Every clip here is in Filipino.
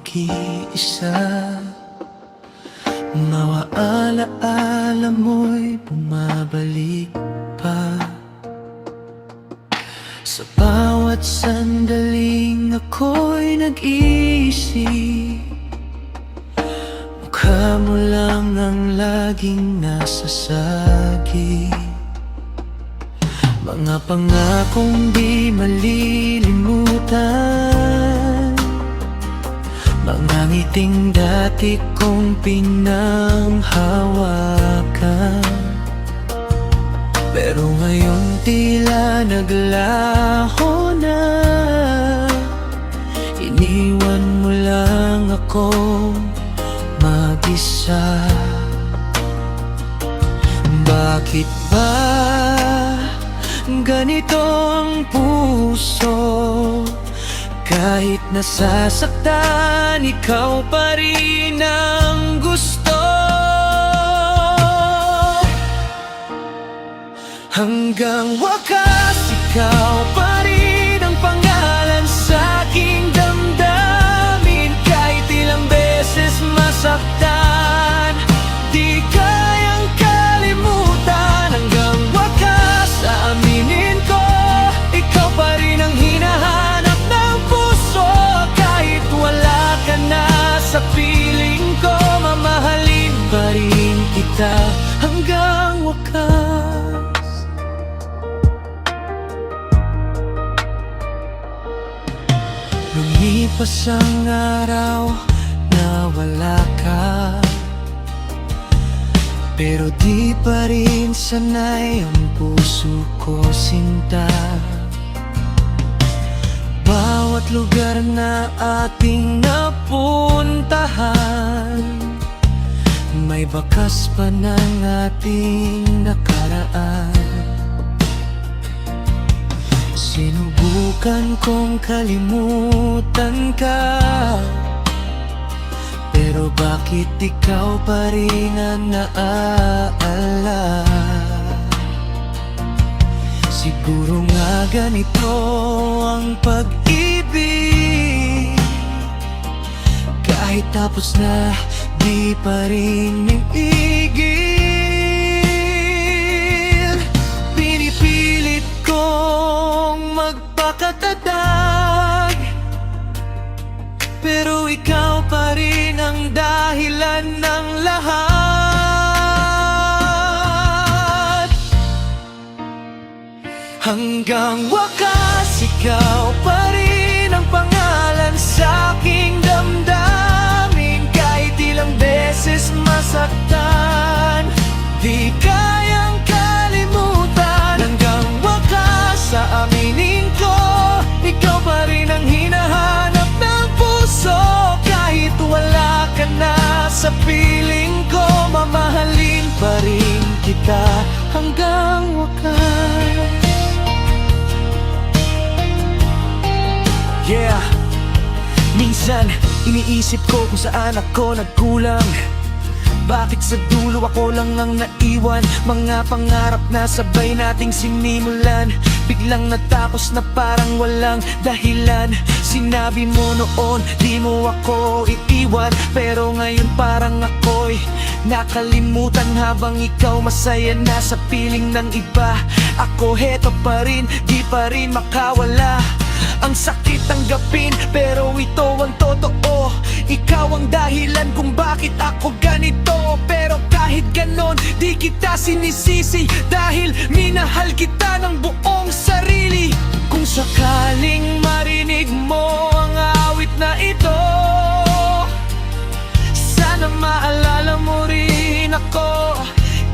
nag-iisa. Mga alaala mo'y bumabalik pa sa bawat sandaling ako'y nag-iisip. Mukha mo lang ang laging nasasagi, mga pangakong di malilimutan, mga ngiting dati kong pinanghawakan. Pero ngayon tila naglaho na, iniwan mo lang ako mag-isa. Bakit ba ganito ang puso? Kahit nasasaktan, ikaw pa rin ang gusto. Hanggang wakas, ikaw pa rin ang pangalan sa aking damdamin. Kahit ilang beses masaktan, di kayang kalimutan. Hanggang wakas, aaminin ko, ikaw pa rin ang hinahanap ng puso. Kahit wala ka na sa piling ko, mamahalin pa rin kita hanggang wakas. Lumipas ang araw na wala ka, pero di pa rin sanay ang puso ko, sinta. Bawat lugar na ating napuntahan, may bakas pa ng ating nakaraan. Sinubukan kong kalimutan ka, pero bakit ikaw pa rin ang naaalala? Siguro nga ganito ang pag-ibig, kahit tapos na di pa rin iigil. Pinipilit kong magpakatatag, pero ikaw pa rin ang dahilan ng lahat. Hanggang wakas, ikaw pa rin ang pangalan sa aking damdamin. Kahit ilang beses masaktan, di kayang kalimutan. Hanggang wakas, aaminin ko, ikaw pa rin ang hinahanap ng puso. Kahit wala ka na sa piling ko, mamahalin pa rin kita hanggang wakas. Yeah, minsan iniisip ko kung saan ako nagkulang. Bakit sa dulo ako lang ang naiwan? Mga pangarap na sabay nating sinimulan, biglang natapos na parang walang dahilan. Sinabi mo noon, di mo ako iiwan, pero ngayon parang ako'y nakalimutan. Habang ikaw masaya na sa piling ng iba, ako heto pa rin, di pa rin makawala. Ang sakit tanggapin, pero ito ang totoo. Ikaw ang dahilan kung bakit ako ganito. Pero kahit ganon, di kita sinisisi, dahil minahal kita ng buong sarili. Kung sakaling marinig mo ang awit na ito, sana maalala mo rin ako.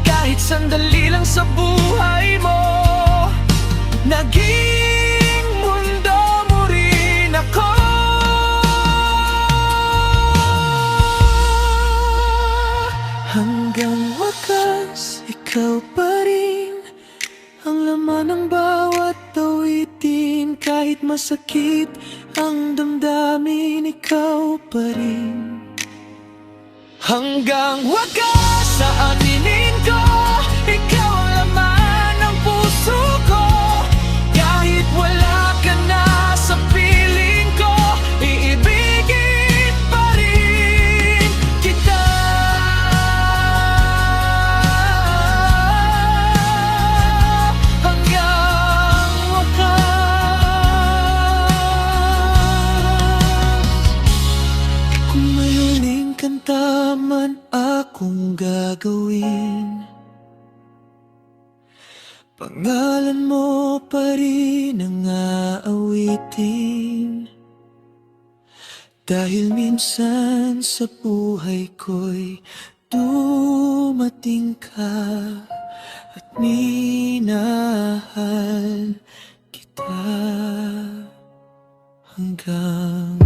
Kahit sandali lang sa buhay mo, naging mundo mo rin ako. Hanggang wakas, ikaw pa rin ang laman ng bawat awitin. Kahit masakit ang damdamin, ikaw pa rin. Hanggang wakas, aaminin ko, ikaw ang laman ng puso ko. Kahit wala ka na sa piling ko, iibigin pa Pangalan mo pa rin ang aawitin. Dahil minsan sa buhay ko'y dumating ka at minahal kita hanggang